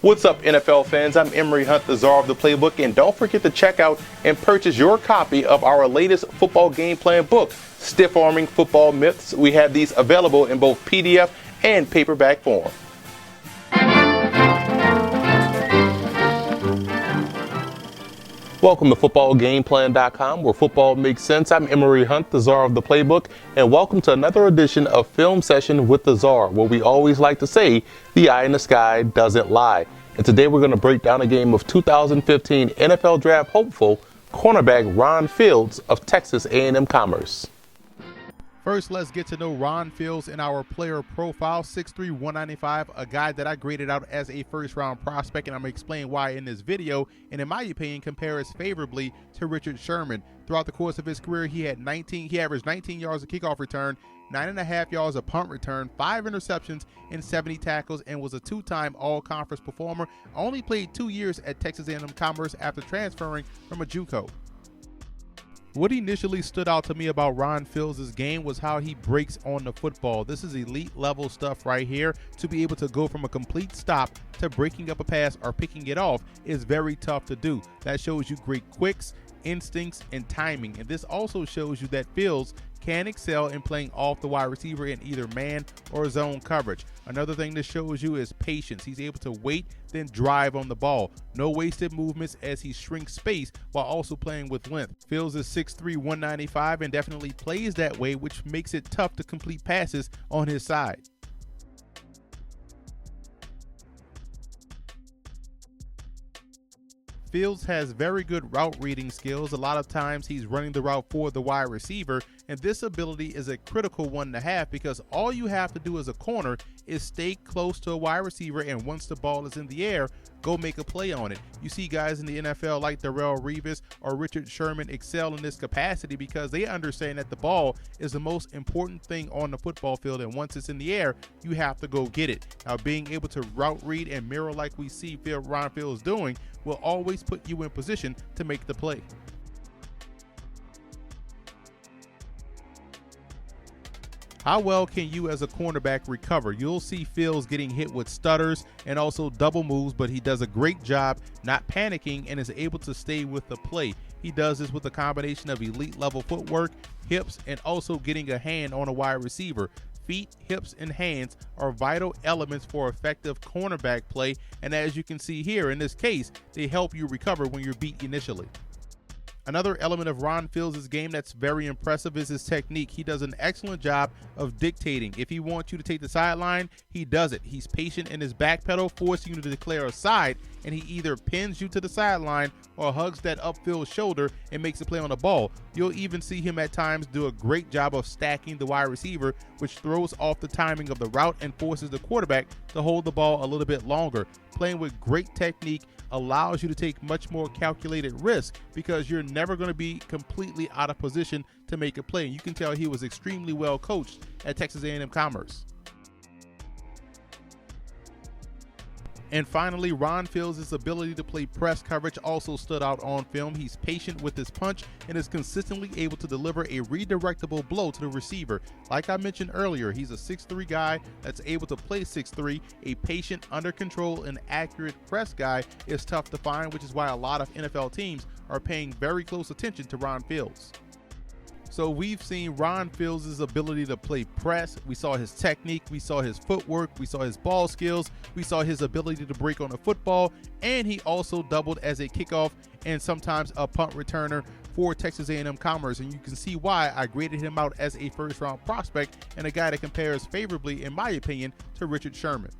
What's up, NFL fans? I'm Emory Hunt, the Czar of the Playbook, and don't forget to check out and purchase your copy of our latest football game plan book, Stiff Arming Football Myths. We have these available in both PDF and paperback form. Welcome to FootballGamePlan.com, where football makes sense. I'm Emory Hunt, the Czar of the Playbook, and welcome to another edition of Film Session with the Czar, where we always like to say, the eye in the sky doesn't lie. And today we're going to break down a game of 2015 NFL Draft hopeful cornerback Ron Fields of Texas A&M Commerce. First, let's get to know Ron Fields in our player profile. 6'3", 195, a guy that I graded out as a first-round prospect, and I'm going to explain why in this video, and in my opinion, compares favorably to Richard Sherman. Throughout the course of his career, he averaged 19 yards a kickoff return, 9.5 yards a punt return, 5 interceptions, and 70 tackles, and was a two-time all-conference performer. Only played 2 years at Texas A&M Commerce after transferring from a JUCO. What initially stood out to me about Ron Fields' game was how he breaks on the football. This is elite level stuff right here. To be able to go from a complete stop to breaking up a pass or picking it off is very tough to do. That shows you great quicks, instincts, and timing. And this also shows you that Fields can excel in playing off the wide receiver in either man or zone coverage. Another thing this shows you is patience. He's able to wait, then drive on the ball. No wasted movements as he shrinks space while also playing with length. Fields is 6'3", 195 and definitely plays that way, which makes it tough to complete passes on his side. Fields has very good route reading skills. A lot of times he's running the route for the wide receiver, and this ability is a critical one to have because all you have to do as a corner is stay close to a wide receiver, and once the ball is in the air, go make a play on it. You see guys in the NFL like Darrelle Revis or Richard Sherman excel in this capacity because they understand that the ball is the most important thing on the football field, and once it's in the air, you have to go get it. Now, being able to route read and mirror like we see Ron Fields doing will always put you in position to make the play. How well can you as a cornerback recover? You'll see Fields getting hit with stutters and also double moves, but he does a great job not panicking and is able to stay with the play. He does this with a combination of elite level footwork, hips, and also getting a hand on a wide receiver. Feet, hips, and hands are vital elements for effective cornerback play, and as you can see here in this case, they help you recover when you're beat initially. Another element of Ron Fields' game that's very impressive is his technique. He does an excellent job of dictating. If he wants you to take the sideline, he does it. He's patient in his back pedal, forcing you to declare a side, and he either pins you to the sideline or hugs that upfield shoulder and makes a play on the ball. You'll even see him at times do a great job of stacking the wide receiver, which throws off the timing of the route and forces the quarterback to hold the ball a little bit longer. Playing with great technique allows you to take much more calculated risk because you're never going to be completely out of position to make a play. You can tell he was extremely well coached at Texas A&M Commerce. And finally, Ron Fields' ability to play press coverage also stood out on film. He's patient with his punch and is consistently able to deliver a redirectable blow to the receiver. Like I mentioned earlier, he's a 6'3" guy that's able to play 6'3". A patient, under control, and accurate press guy is tough to find, which is why a lot of NFL teams are paying very close attention to Ron Fields. So we've seen Ron Fields' ability to play press. We saw his technique. We saw his footwork. We saw his ball skills. We saw his ability to break on the football. And he also doubled as a kickoff and sometimes a punt returner for Texas A&M Commerce. And you can see why I graded him out as a first-round prospect and a guy that compares favorably, in my opinion, to Richard Sherman.